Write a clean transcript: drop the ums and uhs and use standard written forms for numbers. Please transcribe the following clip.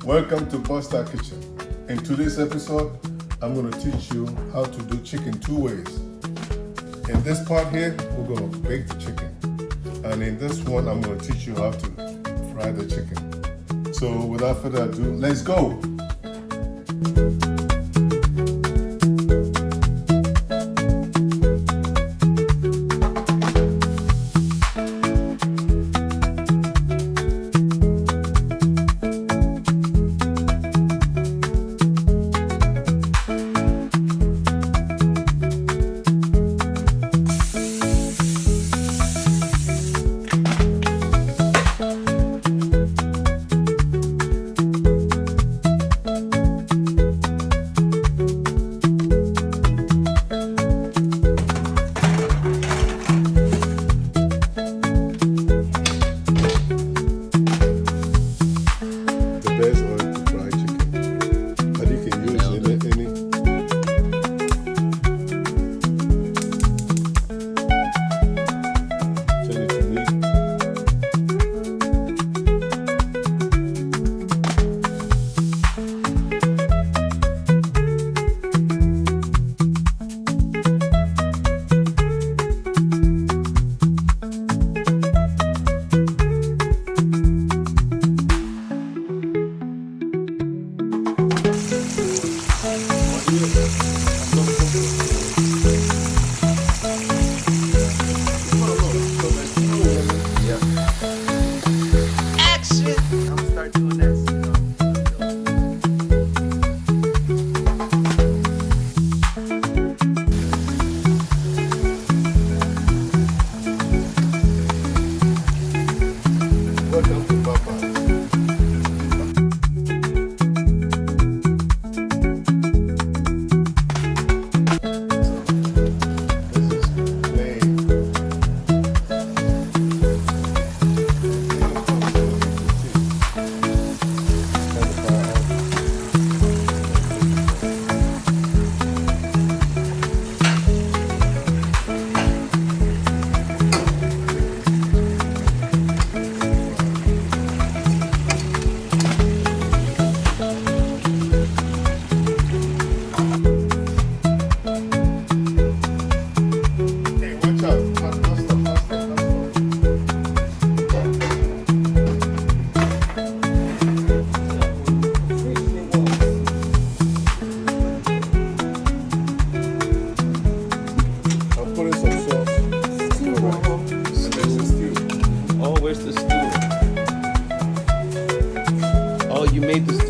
Welcome to Pasta Kitchen. In today's episode, I'm going to teach you how to do chicken two ways. In this part here, we're going to bake the chicken. And in this one, I'm going to teach you how to fry the chicken. So without further ado, let's go. Best oil to fry chicken, but you can use any. Turn it to meat. Welcome to Papa. Where's the stew? Oh, you made the stew.